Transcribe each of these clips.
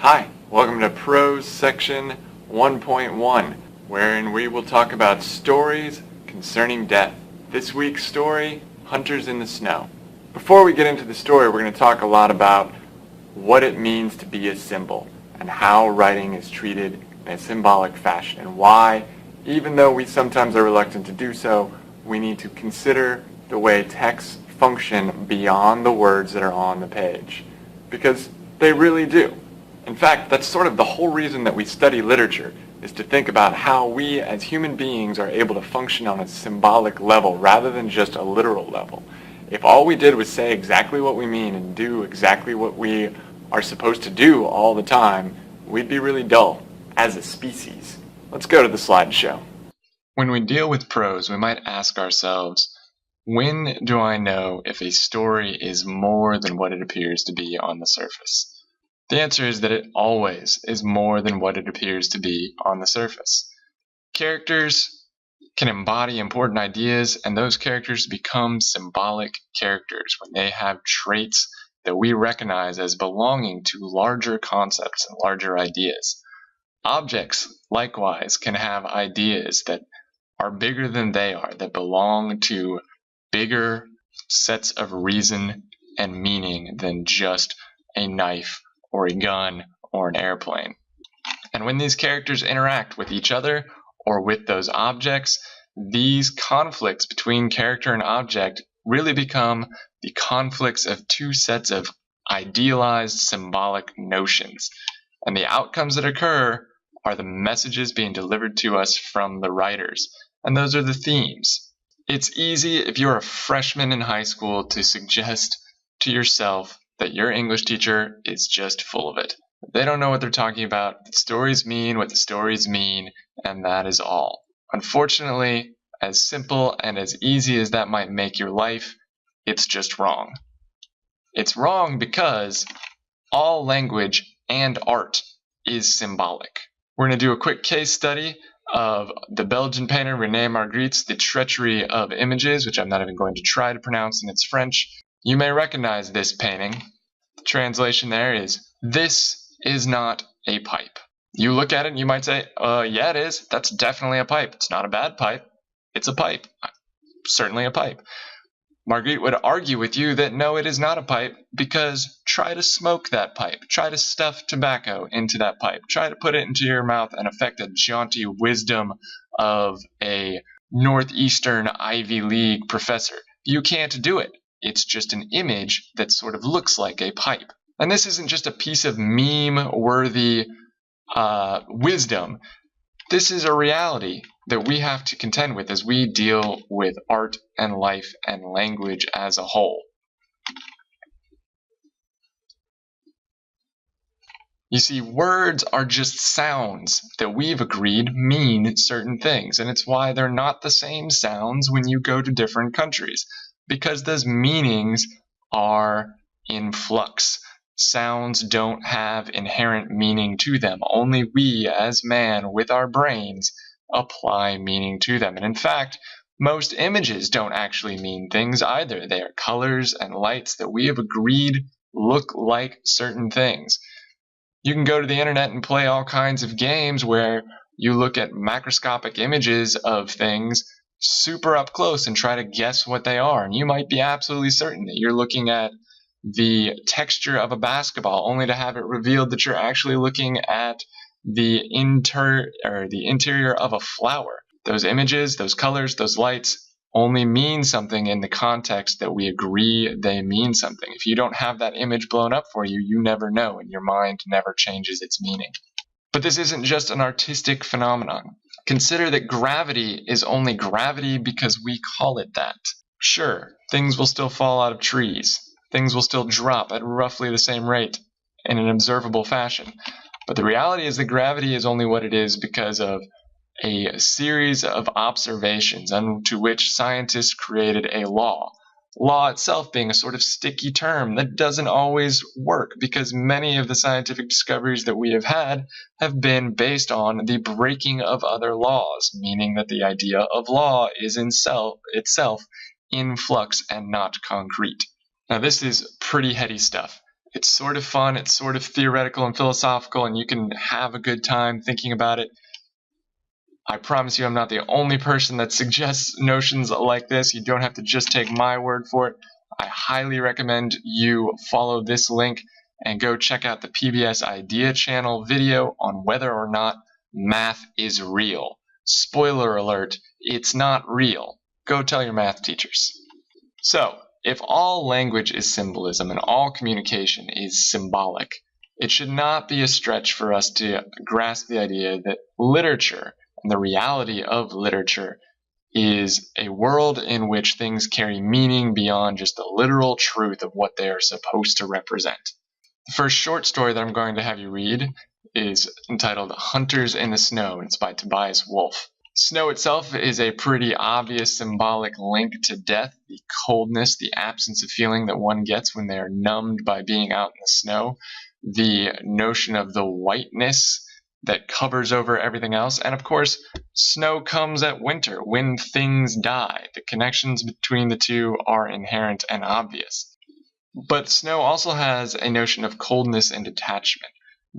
Hi, welcome to Prose section 1.1, wherein we will talk about stories concerning death. This week's story, Hunters in the Snow. Before we get into the story, we're going to talk a lot about what it means to be a symbol and how writing is treated in a symbolic fashion and why, even though we sometimes are reluctant to do so, we need to consider the way texts function beyond the words that are on the page. Because they really do. In fact, that's sort of the whole reason that we study literature, is to think about how we as human beings are able to function on a symbolic level rather than just a literal level. If all we did was say exactly what we mean and do exactly what we are supposed to do all the time, we'd be really dull as a species. Let's go to the slideshow. When we deal with prose, we might ask ourselves, when do I know if a story is more than what it appears to be on the surface? The answer is that it always is more than what it appears to be on the surface. Characters can embody important ideas, and those characters become symbolic characters when they have traits that we recognize as belonging to larger concepts and larger ideas. Objects, likewise, can have ideas that are bigger than they are, that belong to bigger sets of reason and meaning than just a knife or a gun or an airplane. And when these characters interact with each other or with those objects, these conflicts between character and object really become the conflicts of two sets of idealized symbolic notions. And the outcomes that occur are the messages being delivered to us from the writers. And those are the themes. It's easy if you're a freshman in high school to suggest to yourself that your English teacher is just full of it. They don't know what they're talking about. The stories mean what the stories mean, and that is all. Unfortunately, as simple and as easy as that might make your life, it's just wrong. It's wrong because all language and art is symbolic. We're going to do a quick case study of the Belgian painter René Magritte's The Treachery of Images, which I'm not even going to try to pronounce in its French. You may recognize this painting. The translation there is, "This is not a pipe." You look at it and you might say, yeah it is. That's definitely a pipe. It's not a bad pipe. It's a pipe. Certainly a pipe. Magritte would argue with you that no, it is not a pipe, because try to smoke that pipe. Try to stuff tobacco into that pipe. Try to put it into your mouth and affect the jaunty wisdom of a Northeastern Ivy League professor. You can't do it. It's just an image that sort of looks like a pipe. And this isn't just a piece of meme-worthy wisdom. This is a reality that we have to contend with as we deal with art and life and language as a whole. You see, words are just sounds that we've agreed mean certain things, and it's why they're not the same sounds when you go to different countries, because those meanings are in flux. Sounds don't have inherent meaning to them. Only we, as man, with our brains, apply meaning to them. And in fact, most images don't actually mean things either. They are colors and lights that we have agreed look like certain things. You can go to the internet and play all kinds of games where you look at macroscopic images of things super up close and try to guess what they are. And you might be absolutely certain that you're looking at the texture of a basketball, only to have it revealed that you're actually looking at the interior of a flower. Those images, those colors, those lights only mean something in the context that we agree they mean something. If you don't have that image blown up for you, you never know, and your mind never changes its meaning. But this isn't just an artistic phenomenon. Consider that gravity is only gravity because we call it that. Sure, things will still fall out of trees. Things will still drop at roughly the same rate in an observable fashion. But the reality is that gravity is only what it is because of a series of observations unto which scientists created a law. Law itself being a sort of sticky term that doesn't always work, because many of the scientific discoveries that we have been based on the breaking of other laws, meaning that the idea of law is itself in flux and not concrete. Now this is pretty heady stuff. It's sort of fun, it's sort of theoretical and philosophical, and you can have a good time thinking about it. I promise you I'm not the only person that suggests notions like this. You don't have to just take my word for it. I highly recommend you follow this link and go check out the PBS Idea Channel video on whether or not math is real. Spoiler alert, it's not real. Go tell your math teachers. So, if all language is symbolism and all communication is symbolic, it should not be a stretch for us to grasp the idea that literature and the reality of literature is a world in which things carry meaning beyond just the literal truth of what they are supposed to represent. The first short story that I'm going to have you read is entitled Hunters in the Snow, and it's by Tobias Wolff. Snow itself is a pretty obvious symbolic link to death, the coldness, the absence of feeling that one gets when they are numbed by being out in the snow, the notion of the whiteness that covers over everything else, and of course, snow comes at winter, when things die. The connections between the two are inherent and obvious. But snow also has a notion of coldness and detachment,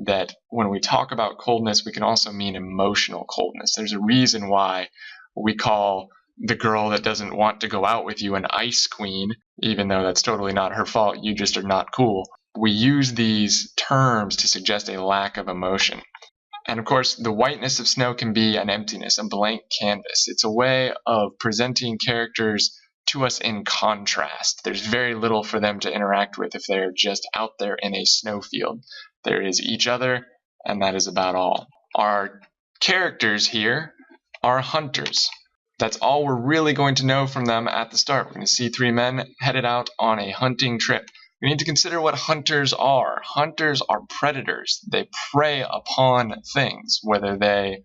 that when we talk about coldness, we can also mean emotional coldness. There's a reason why we call the girl that doesn't want to go out with you an ice queen, even though that's totally not her fault, you just are not cool. We use these terms to suggest a lack of emotion. And of course, the whiteness of snow can be an emptiness, a blank canvas. It's a way of presenting characters to us in contrast. There's very little for them to interact with if they're just out there in a snowfield. There is each other, and that is about all. Our characters here are hunters. That's all we're really going to know from them at the start. We're going to see three men headed out on a hunting trip. We need to consider what hunters are. Hunters are predators. They prey upon things, whether they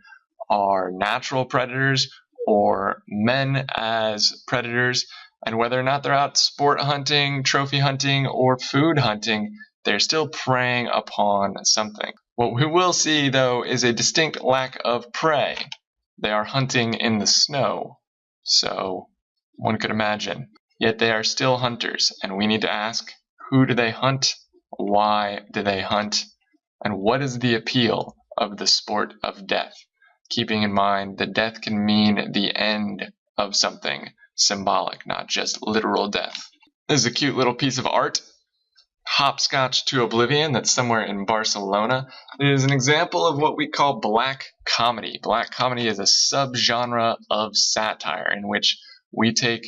are natural predators or men as predators, and whether or not they're out sport hunting, trophy hunting, or food hunting, they're still preying upon something. What we will see, though, is a distinct lack of prey. They are hunting in the snow, so one could imagine. Yet they are still hunters, and we need to ask, who do they hunt? Why do they hunt? And what is the appeal of the sport of death? Keeping in mind that death can mean the end of something symbolic, not just literal death. This is a cute little piece of art. Hopscotch to Oblivion, that's somewhere in Barcelona. It is an example of what we call black comedy. Black comedy is a subgenre of satire in which we take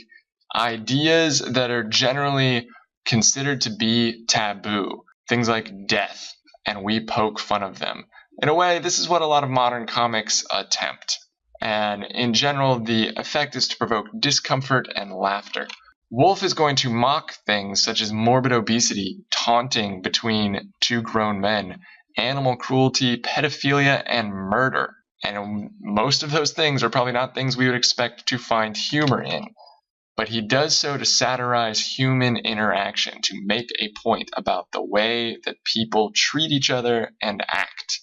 ideas that are generally considered to be taboo, things like death, and we poke fun of them. In a way, this is what a lot of modern comics attempt. And in general, the effect is to provoke discomfort and laughter. Wolff is going to mock things such as morbid obesity, taunting between two grown men, animal cruelty, pedophilia, and murder. And most of those things are probably not things we would expect to find humor in. But he does so to satirize human interaction, to make a point about the way that people treat each other and act.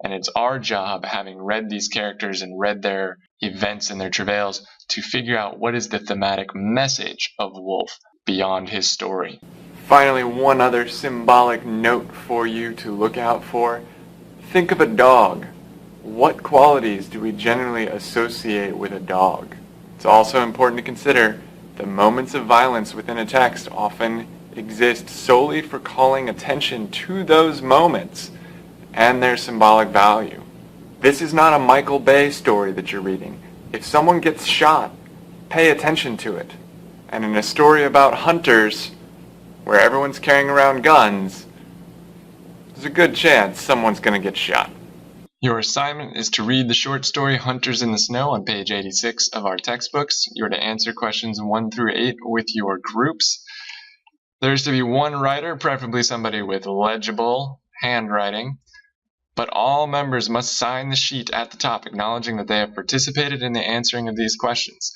And it's our job, having read these characters and read their events and their travails, to figure out what is the thematic message of Wolff beyond his story. Finally, one other symbolic note for you to look out for. Think of a dog. What qualities do we generally associate with a dog? It's also important to consider the moments of violence within a text often exist solely for calling attention to those moments and their symbolic value. This is not a Michael Bay story that you're reading. If someone gets shot, pay attention to it. And in a story about hunters, where everyone's carrying around guns, there's a good chance someone's going to get shot. Your assignment is to read the short story Hunters in the Snow on page 86 of our textbooks. You're to answer questions 1 through 8 with your groups. There's to be one writer, preferably somebody with legible handwriting, but all members must sign the sheet at the top acknowledging that they have participated in the answering of these questions.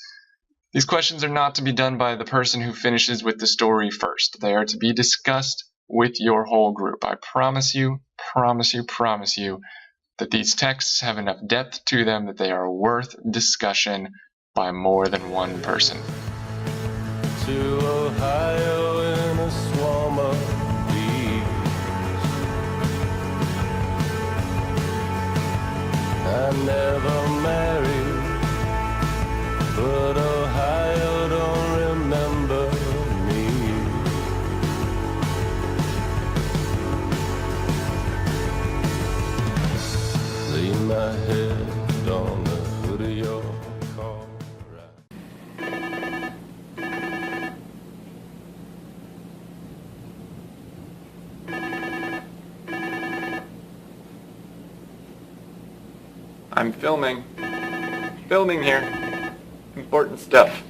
These questions are not to be done by the person who finishes with the story first. They are to be discussed with your whole group. I promise you that these texts have enough depth to them that they are worth discussion by more than one person. To Ohio in a swarm of bees. never married, but Ohio don't remember me. Lay my head on the hood of your car. I'm filming. Filming here. Important stuff.